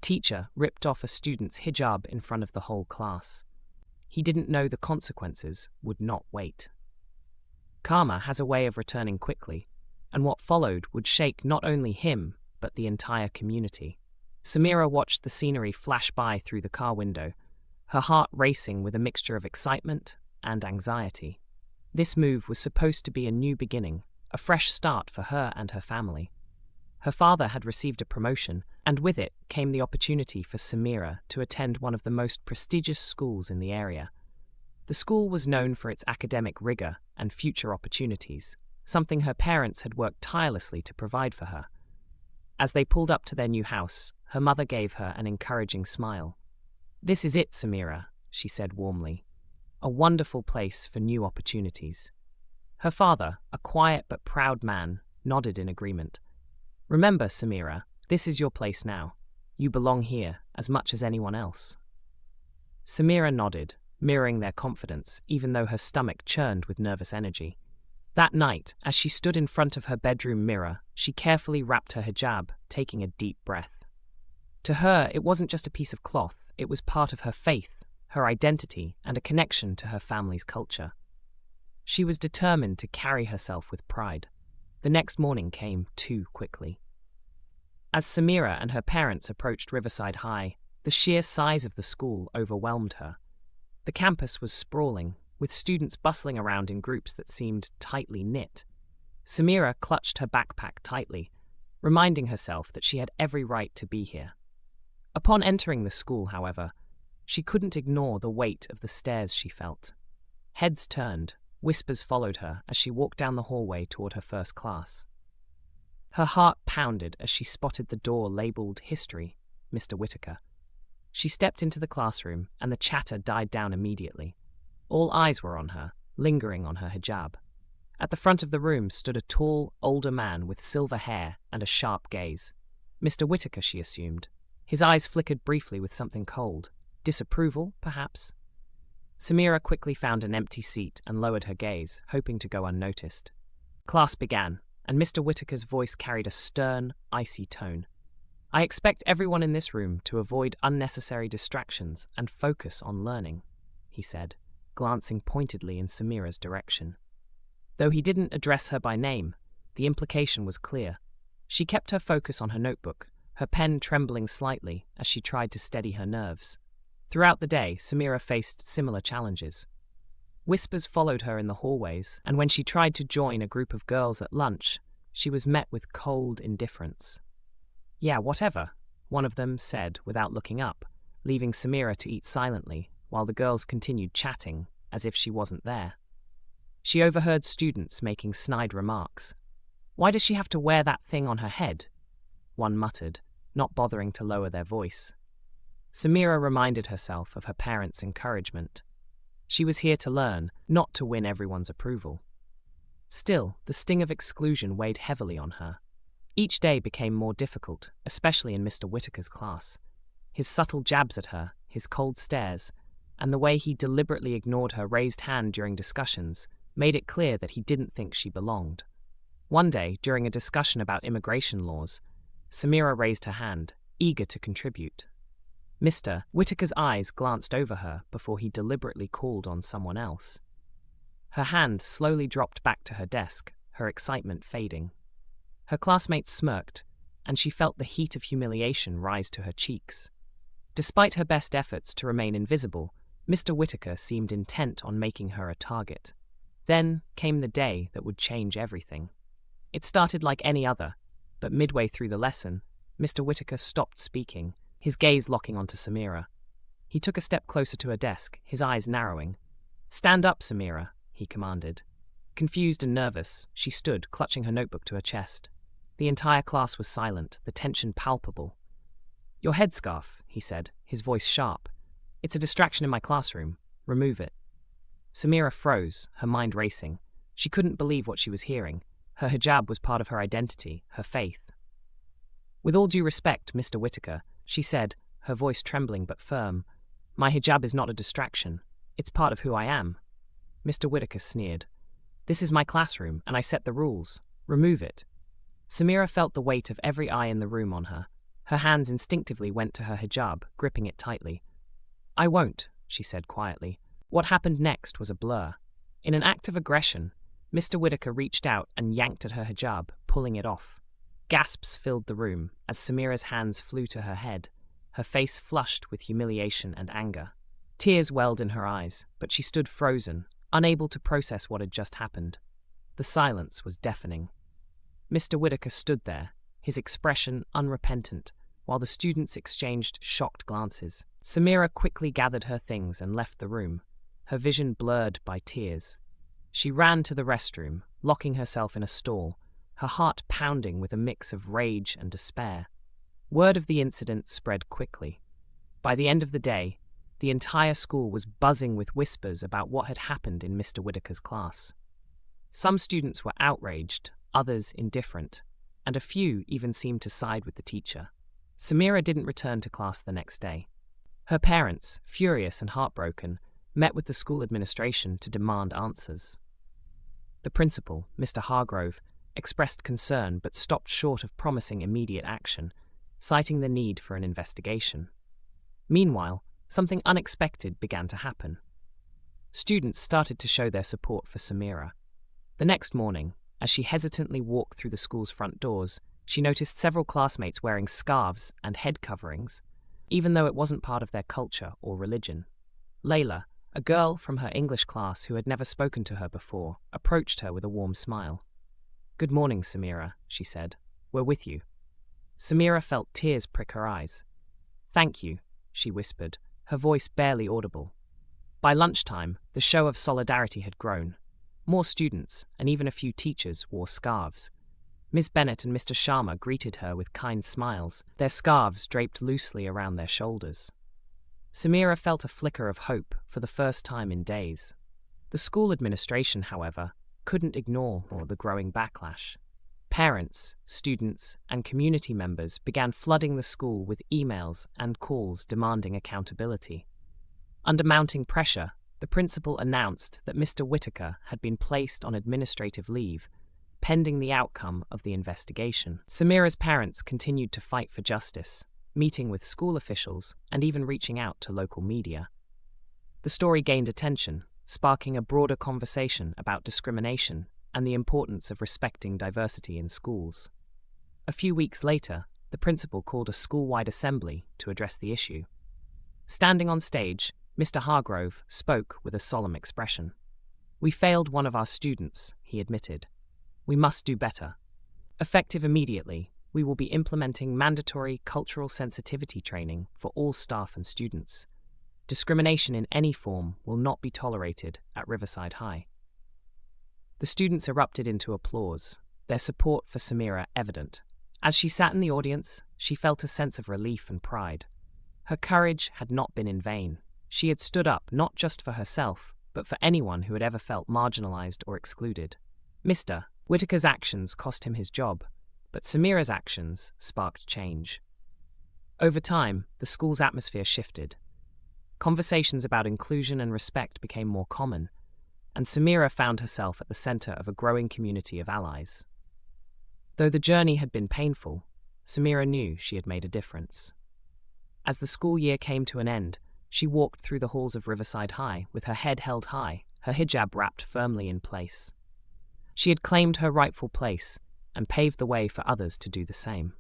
teacher ripped off a student's hijab in front of the whole class. He didn't know the consequences would not wait. Karma has a way of returning quickly, and what followed would shake not only him, but the entire community. Samira watched the scenery flash by through the car window, her heart racing with a mixture of excitement and anxiety. This move was supposed to be a new beginning, a fresh start for her and her family. Her father had received a promotion, and with it came the opportunity for Samira to attend one of the most prestigious schools in the area. The school was known for its academic rigor and future opportunities, something her parents had worked tirelessly to provide for her. As they pulled up to their new house, her mother gave her an encouraging smile. "This is it, Samira," she said warmly. "A wonderful place for new opportunities." Her father, a quiet but proud man, nodded in agreement. "Remember, Samira, this is your place now. You belong here as much as anyone else." Samira nodded, mirroring their confidence, even though her stomach churned with nervous energy. That night, as she stood in front of her bedroom mirror, she carefully wrapped her hijab, taking a deep breath. To her, it wasn't just a piece of cloth, it was part of her faith, her identity, and a connection to her family's culture. She was determined to carry herself with pride. The next morning came too quickly. As Samira and her parents approached Riverside High, the sheer size of the school overwhelmed her. The campus was sprawling, with students bustling around in groups that seemed tightly knit. Samira clutched her backpack tightly, reminding herself that she had every right to be here. Upon entering the school, however, she couldn't ignore the weight of the stares she felt. Heads turned, whispers followed her as she walked down the hallway toward her first class. Her heart pounded as she spotted the door labeled History, Mr. Whitaker. She stepped into the classroom, and the chatter died down immediately. All eyes were on her, lingering on her hijab. At the front of the room stood a tall, older man with silver hair and a sharp gaze. Mr. Whitaker, she assumed. His eyes flickered briefly with something cold. Disapproval, perhaps? Samira quickly found an empty seat and lowered her gaze, hoping to go unnoticed. Class began, and Mr. Whitaker's voice carried a stern, icy tone. "I expect everyone in this room to avoid unnecessary distractions and focus on learning," he said, glancing pointedly in Samira's direction. Though he didn't address her by name, the implication was clear. She kept her focus on her notebook, her pen trembling slightly as she tried to steady her nerves. Throughout the day, Samira faced similar challenges. Whispers followed her in the hallways, and when she tried to join a group of girls at lunch, she was met with cold indifference. "Yeah, whatever," one of them said without looking up, leaving Samira to eat silently while the girls continued chatting as if she wasn't there. She overheard students making snide remarks. "Why does she have to wear that thing on her head?" one muttered, not bothering to lower their voice. Samira reminded herself of her parents' encouragement. She was here to learn, not to win everyone's approval. Still, the sting of exclusion weighed heavily on her. Each day became more difficult, especially in Mr. Whitaker's class. His subtle jabs at her, his cold stares, and the way he deliberately ignored her raised hand during discussions made it clear that he didn't think she belonged. One day, during a discussion about immigration laws, Samira raised her hand, eager to contribute. Mr. Whitaker's eyes glanced over her before he deliberately called on someone else. Her hand slowly dropped back to her desk, her excitement fading. Her classmates smirked, and she felt the heat of humiliation rise to her cheeks. Despite her best efforts to remain invisible, Mr. Whitaker seemed intent on making her a target. Then came the day that would change everything. It started like any other, but midway through the lesson, Mr. Whitaker stopped speaking, his gaze locking onto Samira. He took a step closer to her desk, his eyes narrowing. "Stand up, Samira," he commanded. Confused and nervous, she stood, clutching her notebook to her chest. The entire class was silent, the tension palpable. "Your headscarf," he said, his voice sharp. "It's a distraction in my classroom. Remove it." Samira froze, her mind racing. She couldn't believe what she was hearing. Her hijab was part of her identity, her faith. "With all due respect, Mr. Whitaker," she said, her voice trembling but firm, "my hijab is not a distraction. It's part of who I am." Mr. Whitaker sneered. "This is my classroom, and I set the rules. Remove it." Samira felt the weight of every eye in the room on her. Her hands instinctively went to her hijab, gripping it tightly. "I won't," she said quietly. What happened next was a blur. In an act of aggression, Mr. Whitaker reached out and yanked at her hijab, pulling it off. Gasps filled the room as Samira's hands flew to her head, her face flushed with humiliation and anger. Tears welled in her eyes, but she stood frozen, unable to process what had just happened. The silence was deafening. Mr. Whitaker stood there, his expression unrepentant, while the students exchanged shocked glances. Samira quickly gathered her things and left the room, her vision blurred by tears. She ran to the restroom, locking herself in a stall, her heart pounding with a mix of rage and despair. Word of the incident spread quickly. By the end of the day, the entire school was buzzing with whispers about what had happened in Mr. Whitaker's class. Some students were outraged, others indifferent, and a few even seemed to side with the teacher. Samira didn't return to class the next day. Her parents, furious and heartbroken, met with the school administration to demand answers. The principal, Mr. Hargrove, expressed concern but stopped short of promising immediate action, citing the need for an investigation. Meanwhile, something unexpected began to happen. Students started to show their support for Samira. The next morning, as she hesitantly walked through the school's front doors, she noticed several classmates wearing scarves and head coverings, even though it wasn't part of their culture or religion. Layla, a girl from her English class who had never spoken to her before, approached her with a warm smile. "Good morning, Samira," she said. "We're with you." Samira felt tears prick her eyes. "Thank you," she whispered, her voice barely audible. By lunchtime, the show of solidarity had grown. More students, and even a few teachers, wore scarves. Ms. Bennett and Mr. Sharma greeted her with kind smiles, their scarves draped loosely around their shoulders. Samira felt a flicker of hope for the first time in days. The school administration, however, couldn't ignore the growing backlash. Parents, students, and community members began flooding the school with emails and calls demanding accountability. Under mounting pressure, the principal announced that Mr. Whitaker had been placed on administrative leave, pending the outcome of the investigation. Samira's parents continued to fight for justice, meeting with school officials and even reaching out to local media. The story gained attention, sparking a broader conversation about discrimination and the importance of respecting diversity in schools. A few weeks later, the principal called a school-wide assembly to address the issue. Standing on stage, Mr. Hargrove spoke with a solemn expression. "We failed one of our students," he admitted. "We must do better. Effective immediately, we will be implementing mandatory cultural sensitivity training for all staff and students. Discrimination in any form will not be tolerated at Riverside High." The students erupted into applause, their support for Samira evident. As she sat in the audience, she felt a sense of relief and pride. Her courage had not been in vain. She had stood up not just for herself, but for anyone who had ever felt marginalized or excluded. Mr. Whitaker's actions cost him his job, but Samira's actions sparked change. Over time, the school's atmosphere shifted. Conversations about inclusion and respect became more common, and Samira found herself at the center of a growing community of allies. Though the journey had been painful, Samira knew she had made a difference. As the school year came to an end, she walked through the halls of Riverside High with her head held high, her hijab wrapped firmly in place. She had claimed her rightful place and paved the way for others to do the same.